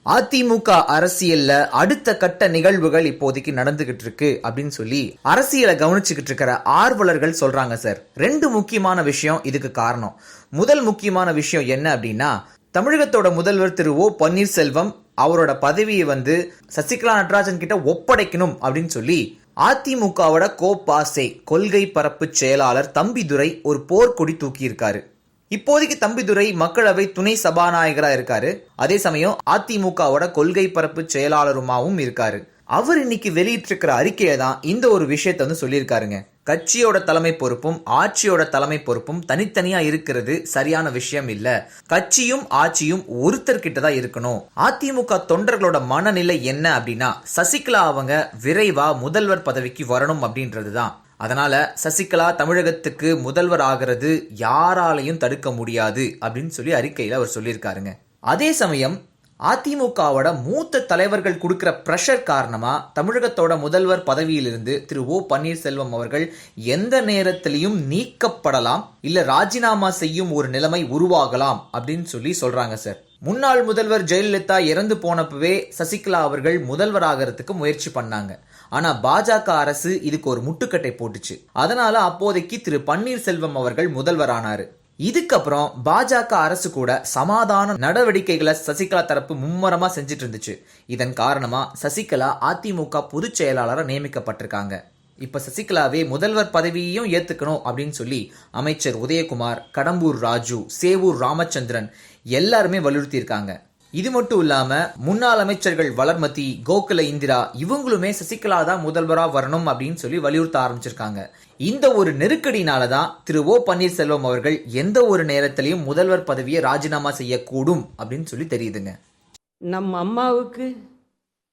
அதிமுக அரசியல்ல அடுத்த கட்ட நிகழ்வுகள் இப்போதைக்கு நடந்துகிட்டு இருக்கு அப்படின்னு சொல்லி அரசியலை கவனிச்சுக்கிட்டு இருக்கிற ஆர்வலர்கள் சொல்றாங்க சார். ரெண்டு முக்கியமான விஷயம் இதுக்கு காரணம். முதல் முக்கியமான விஷயம் என்ன அப்படின்னா, தமிழகத்தோட முதல்வர் திரு ஓ பன்னீர்செல்வம் அவரோட பதவியை சசிகலா நடராஜன் கிட்ட ஒப்படைக்கணும் அப்படின்னு சொல்லி அதிமுகவோட கோபாசே கொள்கை பரப்பு செயலாளர் தம்பிதுரை ஒரு போர்க்கொடி தூக்கி இருக்காரு. இப்போதைக்கு தம்பிதுரை மக்களவை துணை சபாநாயகரா இருக்காரு. அதே சமயம் அதிமுகவோட கொள்கை பரப்பு செயலாளருமாவும் இருக்காரு. அவர் இன்னைக்கு வெளியிட்டிருக்கிற அறிக்கையை தான் இந்த ஒரு விஷயத்த சொல்லியிருக்காருங்க. கட்சியோட தலைமை பொறுப்பும் ஆட்சியோட தலைமை பொறுப்பும் தனித்தனியா இருக்கிறது சரியான விஷயம் இல்ல. கட்சியும் ஆட்சியும் ஒருத்தர்கிட்ட தான் இருக்கணும். அதிமுக தொண்டர்களோட மனநிலை என்ன அப்படின்னா, சசிகலா அவங்க விரைவா முதல்வர் பதவிக்கு வரணும் அப்படின்றதுதான். அதனால சசிகலா தமிழகத்துக்கு முதல்வர் ஆகிறது யாராலையும் தடுக்க முடியாது அப்படின்னு சொல்லி அறிக்கையில அவர் சொல்லியிருக்காருங்க. அதே சமயம் அதிமுகவோட மூத்த தலைவர்கள் கொடுக்கிற பிரஷர் காரணமா தமிழகத்தோட முதல்வர் பதவியிலிருந்து திரு ஓ பன்னீர்செல்வம் அவர்கள் எந்த நேரத்திலையும் நீக்கப்படலாம், இல்ல ராஜினாமா செய்யும் ஒரு நிலைமை உருவாகலாம் அப்படின்னு சொல்லி சொல்றாங்க சார். முன்னாள் முதல்வர் ஜெயலலிதா இறந்து போனப்பவே சசிகலா அவர்கள் முதல்வர் ஆகிறதுக்கு முயற்சி பண்ணாங்க. ஆனா பாஜக அரசு இதுக்கு ஒரு முட்டுக்கட்டை போட்டுச்சு. அதனால அப்போதைக்கு திரு பன்னீர்செல்வம் அவர்கள் முதல்வர் ஆனாரு. இதுக்கப்புறம் பாஜக அரசு கூட சமாதான நடவடிக்கைகளை சசிகலா தரப்பு மும்முரமா செஞ்சிட்டு இருந்துச்சு. இதன் காரணமா சசிகலா அதிமுக பொதுச் செயலாளராக நியமிக்கப்பட்டிருக்காங்க. இப்ப சசிகலாவே முதல்வர் பதவியையும் ஏத்துக்கணும் அப்படின்னு சொல்லி அமைச்சர் உதயகுமார், கடம்பூர் ராஜு, சேவூர் ராமச்சந்திரன் எல்லாருமே வலியுறுத்தி இருக்காங்க. இது மட்டும் இல்லாம முன்னாள் அமைச்சர்கள் வளர்மதி, கோகுல இந்திரா இவங்களுமே சசிகலா தான் முதல்வரா வரணும் அப்படின்னு சொல்லி வலியுறுத்த ஆரம்பிச்சிருக்காங்க. இந்த ஒரு நெருக்கடினாலதான் திரு ஓ பன்னீர்செல்வம் அவர்கள் எந்த ஒரு நேரத்திலையும் முதல்வர் பதவியை ராஜினாமா செய்யக்கூடும் அப்படின்னு சொல்லி தெரியுதுங்க. நம் அம்மாவுக்கு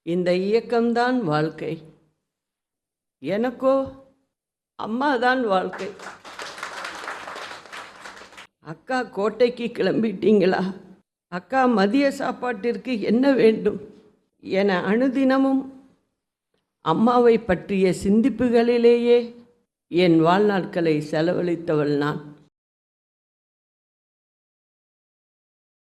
இந்த இயக்கம்தான் வாழ்க்கை, எனக்கோ அம்மாதான் வாழ்க்கை. அக்கா கோட்டைக்கு கிளம்பிட்டீங்களா? அக்கா மதிய சாப்பாட்டிற்கு என்ன வேண்டும் என அனுதினமும் அம்மாவை பற்றிய சிந்திப்புகளிலேயே என் வாழ்நாட்களை செலவழித்தவள் நான்.